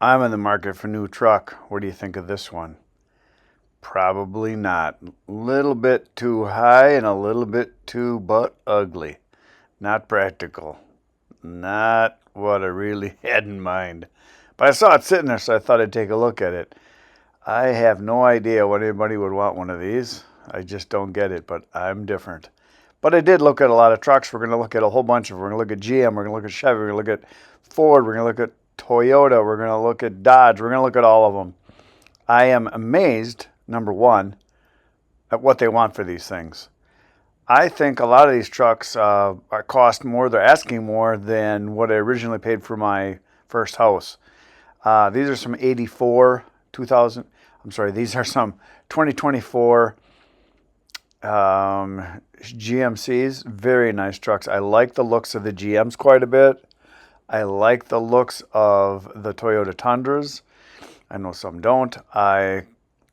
I'm in the market for a new truck. What do you think of this one? Probably not. A little bit too high and a little bit too butt ugly. Not practical. Not what I really had in mind. But I saw it sitting there, so I thought I'd take a look at it. I have no idea what anybody would want one of these. I just don't get it, but I'm different. But I did look at a lot of trucks. We're going to look at a whole bunch of them. We're going to look at GM. We're going to look at Chevy. We're going to look at Ford. We're going to look at Toyota. We're going to look at Dodge. We're going to look at all of them. I am amazed, number one, at what they want for these things. I think a lot of these trucks cost more. They're asking more than what I originally paid for my first house. These are some 84, 2000. I'm sorry, these are some 2024 GMCs. Very nice trucks. I like the looks of the GMs quite a bit. I like the looks of the Toyota Tundras. I know some don't. I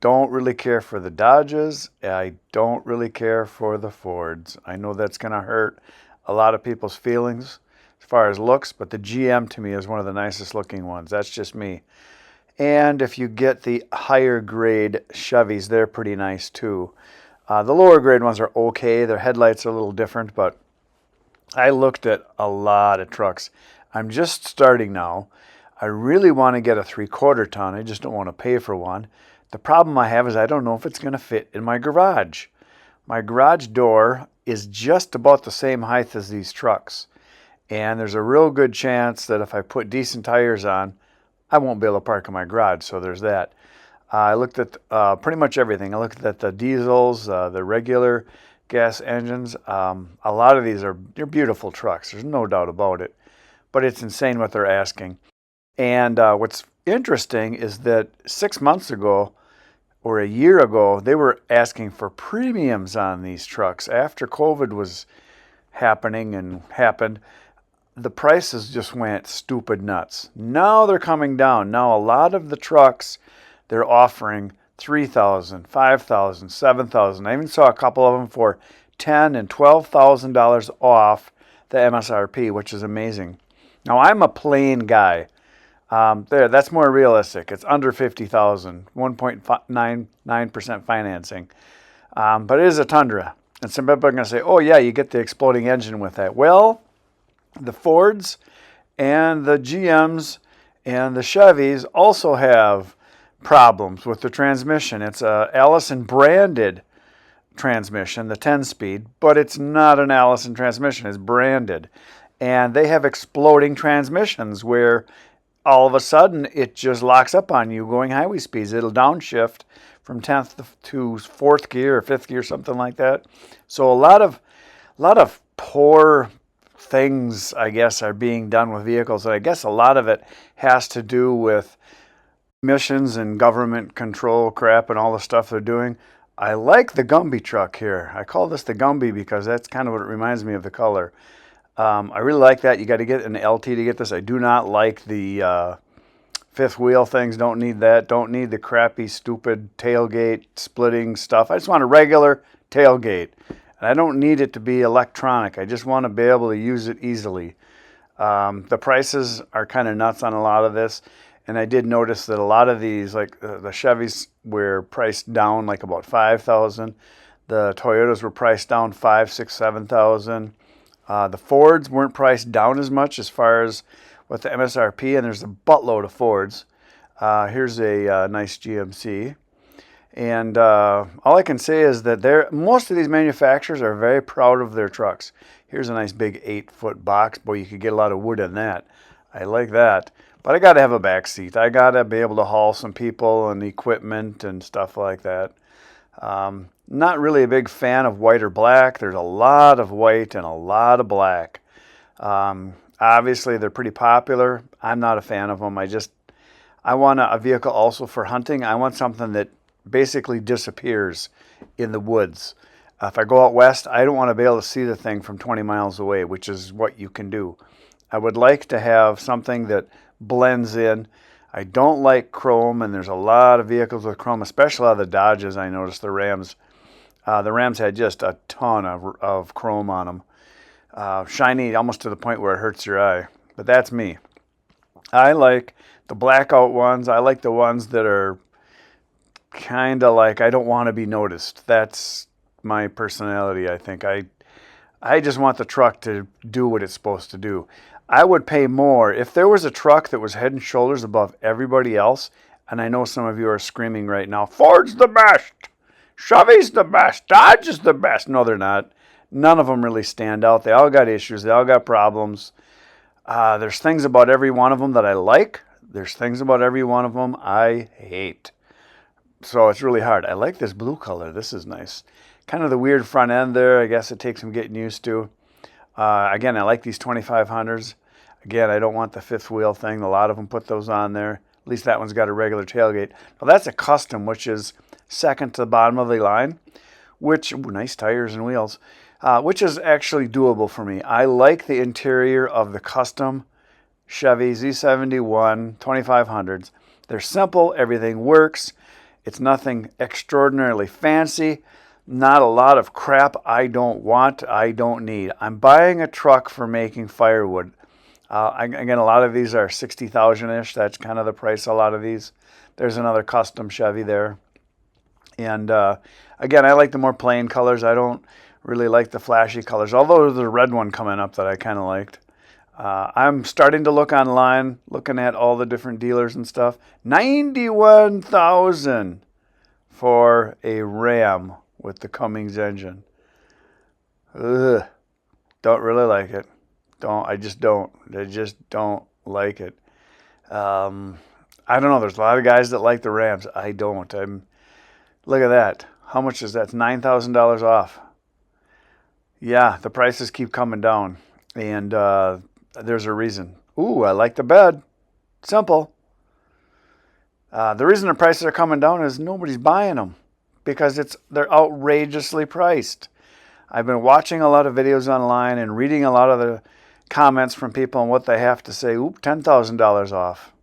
don't really care for the Dodges. I don't really care for the Fords. I know that's going to hurt a lot of people's feelings as far as looks, but the GM to me is one of the nicest looking ones. That's just me. And if you get the higher grade Chevys, they're pretty nice too. The lower grade ones are okay. Their headlights are a little different, but I looked at a lot of trucks. I'm just starting now. I really want to get a 3/4 ton. I just don't want to pay for one. The problem I have is I don't know if it's going to fit in my garage. My garage door is just about the same height as these trucks. And there's a real good chance that if I put decent tires on, I won't be able to park in my garage. So there's that. I looked at pretty much everything. I looked at the diesels, the regular gas engines. A lot of these they're beautiful trucks. There's no doubt about it. But it's insane what they're asking. And what's interesting is that 6 months ago or a year ago, they were asking for premiums on these trucks. After COVID was happened, the prices just went stupid nuts. Now they're coming down. Now a lot of the trucks, they're offering $3,000, $5,000, $7,000. I even saw a couple of them for $10,000 and $12,000 off the MSRP, which is amazing. Now I'm a plain guy. That's more realistic. It's under $50,000, 1.99% financing. But it is a Tundra. And some people are going to say, oh yeah, you get the exploding engine with that. Well, the Fords and the GMs and the Chevys also have problems with the transmission. It's a Allison branded transmission, the 10-speed, but it's not an Allison transmission. It's branded. And they have exploding transmissions where all of a sudden it just locks up on you going highway speeds. It'll downshift from 10th to 4th gear or 5th gear, something like that. So a lot of poor things, I guess, are being done with vehicles. And I guess a lot of it has to do with emissions and government control crap and all the stuff they're doing. I like the Gumby truck here. I call this the Gumby because that's kind of what it reminds me of, the color. I really like that. You got to get an LT to get this. I do not like the fifth wheel things. Don't need that. Don't need the crappy, stupid tailgate splitting stuff. I just want a regular tailgate. And I don't need it to be electronic. I just want to be able to use it easily. The prices are kind of nuts on a lot of this. And I did notice that a lot of these, like the Chevys, were priced down like about $5,000. The Toyotas were priced down $5,000, $6,000, $7,000. The Fords weren't priced down as much as far as with the MSRP, and there's a buttload of Fords. Here's a nice GMC. And all I can say is that most of these manufacturers are very proud of their trucks. Here's a nice big 8-foot box. Boy, you could get a lot of wood in that. I like that. But I got to have a back seat. I got to be able to haul some people and equipment and stuff like that. Not really a big fan of white or black. There's a lot of white and a lot of black. Obviously, they're pretty popular. I'm not a fan of them. I want a vehicle also for hunting. I want something that basically disappears in the woods. If I go out west, I don't want to be able to see the thing from 20 miles away, which is what you can do. I would like to have something that blends in. I don't like chrome, and there's a lot of vehicles with chrome, especially a lot of the Dodges. I noticed the Rams. The Rams had just a ton of chrome on them. Shiny almost to the point where it hurts your eye. But that's me. I like the blackout ones. I like the ones that are kind of like I don't want to be noticed. That's my personality, I think. I just want the truck to do what it's supposed to do. I would pay more if there was a truck that was head and shoulders above everybody else. And I know some of you are screaming right now, Ford's the best, Chevy's the best, Dodge is the best. No, they're not. None of them really stand out. They all got issues. They all got problems. There's things about every one of them that I like. There's things about every one of them I hate. So it's really hard. I like this blue color. This is nice. Kind of the weird front end there. I guess it takes some getting used to. Again, I like these 2500s. Again, I don't want the fifth wheel thing. A lot of them put those on there. At least that one's got a regular tailgate. Well, that's a custom, which is second to the bottom of the line, which, ooh, nice tires and wheels, which is actually doable for me. I like the interior of the custom Chevy Z71 2500s. They're simple. Everything works. It's nothing extraordinarily fancy. Not a lot of crap I don't want, I don't need. I'm buying a truck for making firewood. Again, a lot of these are 60,000-ish. That's kind of the price of a lot of these. There's another custom Chevy there. And again, I like the more plain colors. I don't really like the flashy colors, although there's a red one coming up that I kind of liked. I'm starting to look online, looking at all the different dealers and stuff. $91,000 for a Ram with the Cummins engine. Ugh, don't really like it. I just don't like it. I don't know. There's a lot of guys that like the Rams. I don't. Look at that. How much is that? It's $9,000 off. Yeah, the prices keep coming down, and there's a reason. Ooh, I like the bed. Simple. The reason the prices are coming down is nobody's buying them because they're outrageously priced. I've been watching a lot of videos online and reading a lot of the comments from people and what they have to say. Oop, $10,000 off.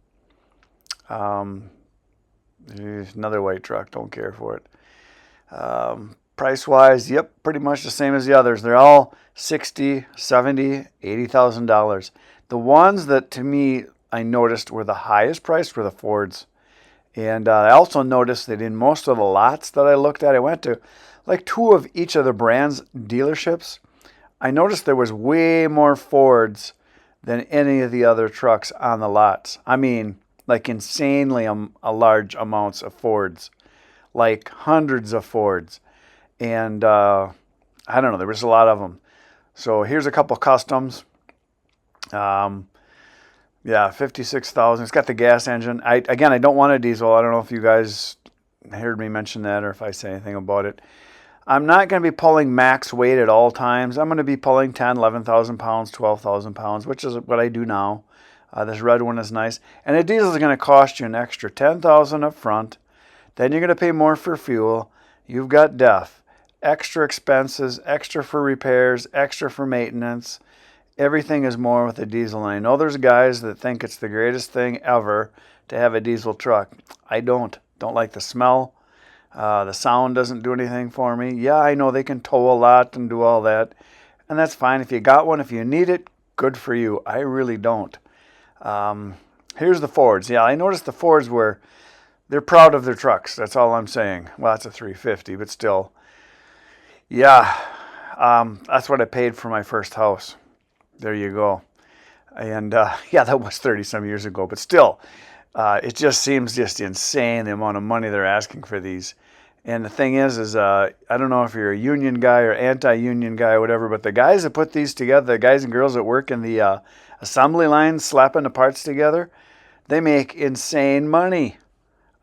Another white truck. Don't care for it. Price-wise, yep, pretty much the same as the others. They're all $60,000, $70,000, $80,000. The ones that, to me, I noticed were the highest priced were the Fords. And I also noticed that in most of the lots that I looked at, I went to like two of each of the brands' dealerships. I noticed there was way more Fords than any of the other trucks on the lots. I mean, like insanely large amounts of Fords, like hundreds of Fords. And I don't know, there was a lot of them. So here's a couple customs. Yeah, 56,000. It's got the gas engine. I don't want a diesel. I don't know if you guys heard me mention that or if I say anything about it. I'm not going to be pulling max weight at all times. I'm going to be pulling 10, 11,000 pounds, 12,000 pounds, which is what I do now. This red one is nice. And a diesel is going to cost you an extra 10,000 up front. Then you're going to pay more for fuel. You've got DEF, extra expenses, extra for repairs, extra for maintenance. Everything is more with a diesel. And I know there's guys that think it's the greatest thing ever to have a diesel truck. I don't. Don't like the smell. The sound doesn't do anything for me. Yeah, I know they can tow a lot and do all that. And that's fine. If you got one, if you need it, good for you. I really don't. Here's the Fords. Yeah, I noticed the Fords they're proud of their trucks. That's all I'm saying. Well, that's a 350, but still. Yeah, that's what I paid for my first house. There you go. And yeah, that was 30 some years ago, but still, it just seems just insane the amount of money they're asking for these. And the thing is I don't know if you're a union guy or anti-union guy or whatever, but the guys that put these together, the guys and girls that work in the assembly lines slapping the parts together, they make insane money.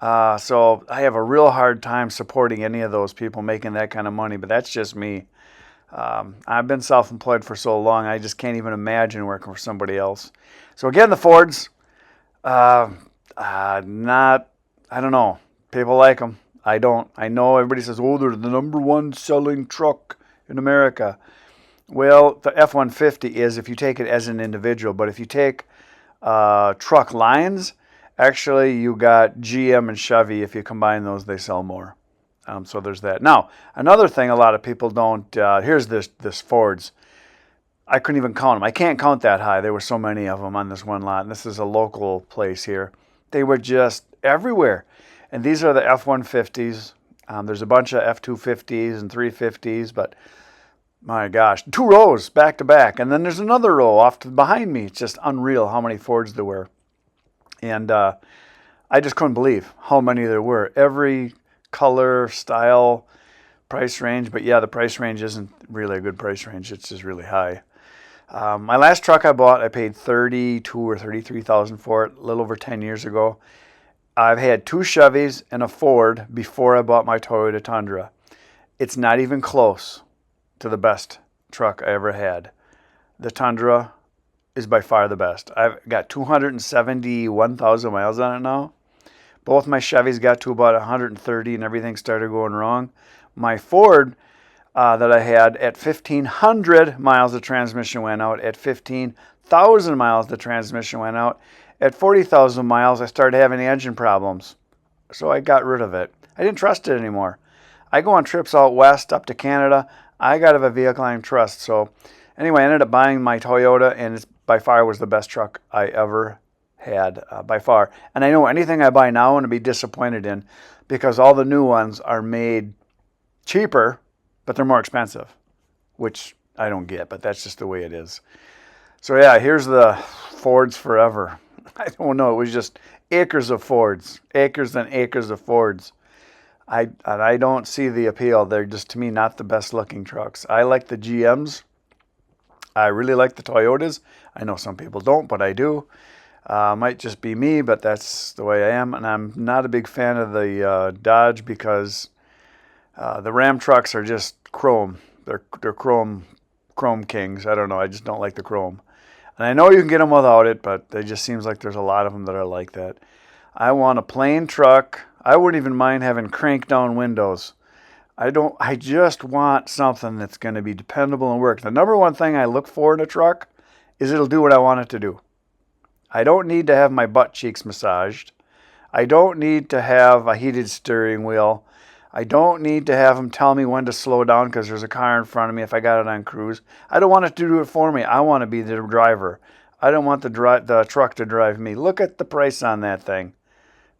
So I have a real hard time supporting any of those people making that kind of money, but that's just me. I've been self-employed for so long, I just can't even imagine working for somebody else. So again, the Fords, I don't know. People like them. I don't. I know everybody says, oh, they're the #1 selling truck in America. Well, the F-150 is if you take it as an individual, but if you take truck lines, actually you got GM and Chevy. If you combine those, they sell more. So there's that. Now, another thing a lot of people don't, here's this Ford's. I couldn't even count them. I can't count that high. There were so many of them on this one lot. And this is a local place here. They were just everywhere. And these are the F-150s. There's a bunch of F-250s and 350s, but my gosh, 2 rows back to back. And then there's another row off behind me. It's just unreal how many Fords there were. And I just couldn't believe how many there were. Every color, style, price range. But yeah, the price range isn't really a good price range. It's just really high. My last truck I bought, I paid $32,000 or $33,000 for it a little over 10 years ago. I've had 2 Chevys and a Ford before I bought my Toyota Tundra. It's not even close to the best truck I ever had. The Tundra is by far the best. I've got 271,000 miles on it now. Both my Chevys got to about 130 and everything started going wrong. My Ford that I had, at 1,500 miles the transmission went out. At 15,000 miles the transmission went out. At 40,000 miles I started having engine problems. So I got rid of it. I didn't trust it anymore. I go on trips out west up to Canada. I got to have a vehicle I can trust. So anyway, I ended up buying my Toyota, and it by far was the best truck I ever had, by far. And I know anything I buy now I'm going to be disappointed in, because all the new ones are made cheaper, but they're more expensive, which I don't get, but that's just the way it is. So yeah, here's the Fords forever. I don't know, it was just acres of Fords, acres and acres of Fords. I don't see the appeal. They're just, to me, not the best looking trucks. I like the GMs. I really like the Toyotas. I know some people don't, but I do. Might just be me, but that's the way I am. And I'm not a big fan of the Dodge, because the Ram trucks are just chrome. They're chrome kings. I don't know. I just don't like the chrome. And I know you can get them without it, but it just seems like there's a lot of them that are like that. I want a plain truck. I wouldn't even mind having crank down windows. I just want something that's going to be dependable and work. The number one thing I look for in a truck is it'll do what I want it to do. I don't need to have my butt cheeks massaged. I don't need to have a heated steering wheel. I don't need to have them tell me when to slow down because there's a car in front of me if I got it on cruise. I don't want it to do it for me. I want to be the driver. I don't want the truck to drive me. Look at the price on that thing.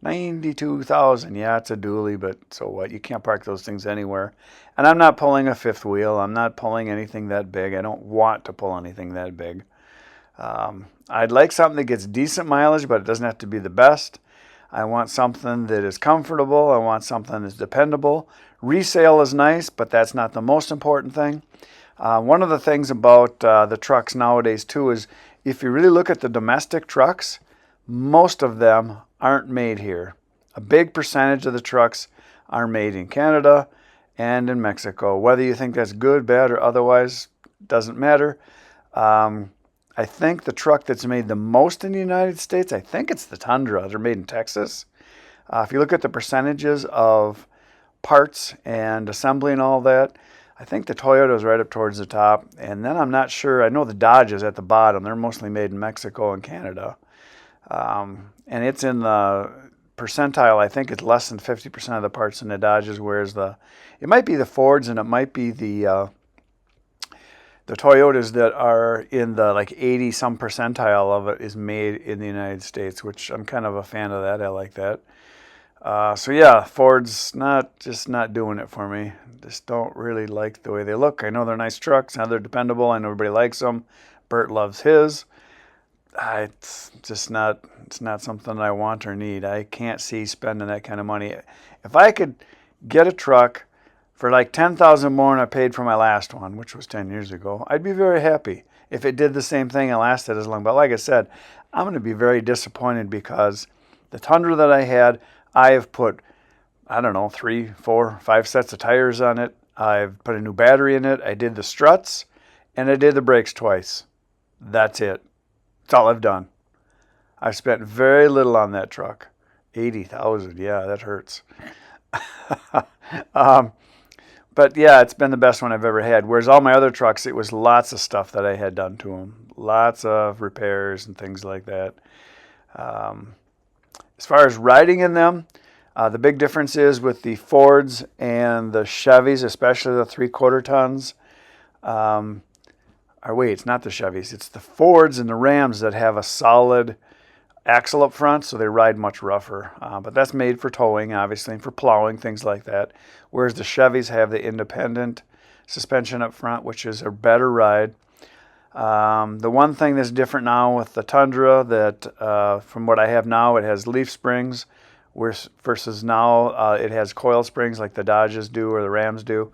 $92,000. Yeah, it's a dually, but so what? You can't park those things anywhere. And I'm not pulling a fifth wheel. I'm not pulling anything that big. I don't want to pull anything that big. I'd like something that gets decent mileage, but it doesn't have to be the best. I want something that is comfortable. I want something that's dependable. Resale is nice, but that's not the most important thing. One of the things about the trucks nowadays, too, is if you really look at the domestic trucks, most of them aren't made here. A big percentage of the trucks are made in Canada and in Mexico. Whether you think that's good, bad, or otherwise, doesn't matter. I think the truck that's made the most in the United States, I think it's the Tundra. They're made in Texas. If you look at the percentages of parts and assembly and all that, I think the Toyota is right up towards the top. And then I'm not sure. I know the Dodge is at the bottom. They're mostly made in Mexico and Canada. And it's in the percentile. I think it's less than 50% of the parts in the Dodges, whereas it might be the Fords and it might be the Toyotas that are in the like 80 some percentile of it is made in the United States, which I'm kind of a fan of that. I like that. So yeah, Ford's not doing it for me. Just don't really like the way they look. I know they're nice trucks. Now they're dependable. I know everybody likes them. Bert loves his. It's not something I want or need. I can't see spending that kind of money. If I could get a truck for like $10,000 more than I paid for my last one, which was 10 years ago, I'd be very happy if it did the same thing and lasted as long. But like I said, I'm going to be very disappointed because the Tundra that I had, I have put, I don't know, 3, 4, 5 sets of tires on it. I've put a new battery in it. I did the struts and I did the brakes twice. That's it. That's all I've done. I've spent very little on that truck. $80,000, yeah, that hurts. But yeah, it's been the best one I've ever had. Whereas all my other trucks, it was lots of stuff that I had done to them. Lots of repairs and things like that. As far as riding in them, the big difference is with the Fords and the Chevys, especially the 3/4 tons. or wait, it's not the Chevys. It's the Fords and the Rams that have a solid axle up front, so they ride much rougher. But that's made for towing, obviously, and for plowing, things like that. Whereas the Chevys have the independent suspension up front, which is a better ride. The one thing that's different now with the Tundra, that from what I have now, it has leaf springs, versus now it has coil springs like the Dodges do or the Rams do.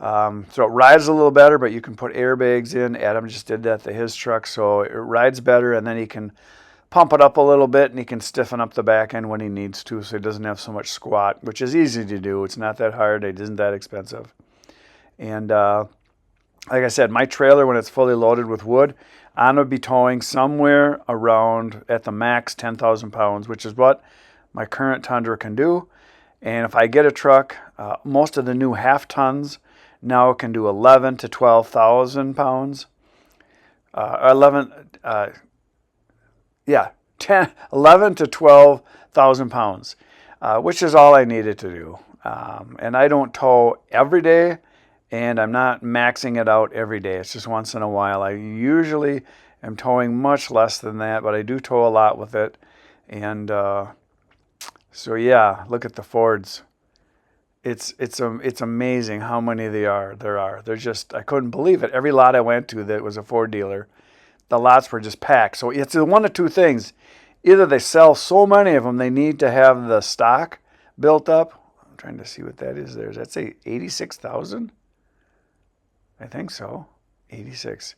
So it rides a little better, but you can put airbags in. Adam just did that to his truck, so it rides better, and then he can pump it up a little bit, and he can stiffen up the back end when he needs to, so he doesn't have so much squat, which is easy to do. It's not that hard. It isn't that expensive. And like I said, my trailer, when it's fully loaded with wood, I'm going to be towing somewhere around, at the max, 10,000 pounds, which is what my current Tundra can do. And if I get a truck, most of the new half tons now can do 11 to 12,000 pounds. 11 to 12,000 pounds, which is all I needed to do. And I don't tow every day, and I'm not maxing it out every day. It's just once in a while. I usually am towing much less than that, but I do tow a lot with it. And so yeah, look at the Fords. It's amazing how many there are. They're just, I couldn't believe it. Every lot I went to that was a Ford dealer, the lots were just packed. So it's one of two things. Either they sell so many of them, they need to have the stock built up. I'm trying to see what that is there. Does that say 86,000? I think so. 86.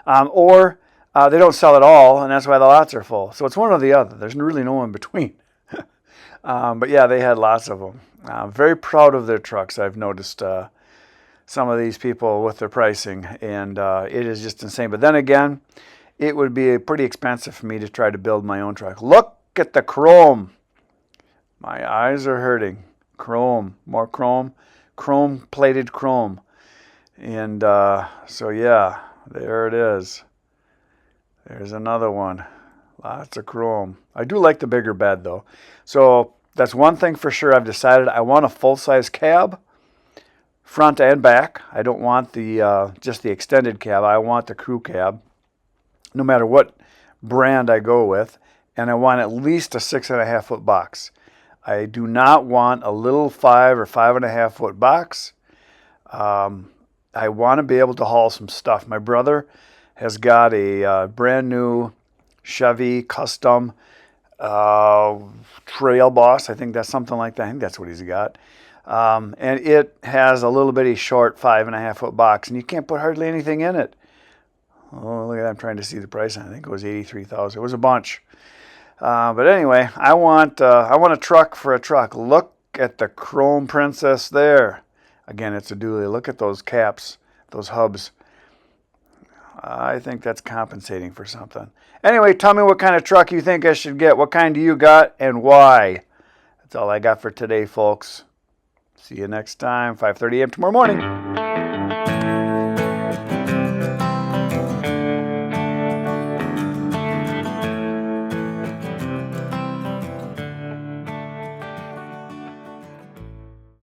Or they don't sell it all, and that's why the lots are full. So it's one or the other. There's really no in between. But yeah, they had lots of them. Very proud of their trucks. I've noticed some of these people with their pricing, and it is just insane. But then again, it would be pretty expensive for me to try to build my own truck. Look at the chrome. My eyes are hurting. Chrome, more chrome, chrome-plated chrome. And so yeah, there it is. There's another one. Lots of chrome. I do like the bigger bed though. So that's one thing for sure. I've decided I want a full-size cab, front and back. I don't want the just the extended cab. I want the crew cab, no matter what brand I go with. And I want at least a 6.5 foot box. I do not want a little 5 or 5.5 foot box. I want to be able to haul some stuff. My brother has got a brand new Chevy custom Trail Boss. I think that's something like that. I think that's what he's got. And it has a little bitty short 5.5 foot box, and you can't put hardly anything in it. Oh, look at that. I'm trying to see the price. I think it was $83,000. It was a bunch. But anyway, I want a truck for a truck. Look at the Chrome Princess there. Again, it's a dually. Look at those caps, those hubs. I think that's compensating for something. Anyway, tell me what kind of truck you think I should get. What kind do you got and why? That's all I got for today, folks. See you next time, 5:30 a.m. tomorrow morning.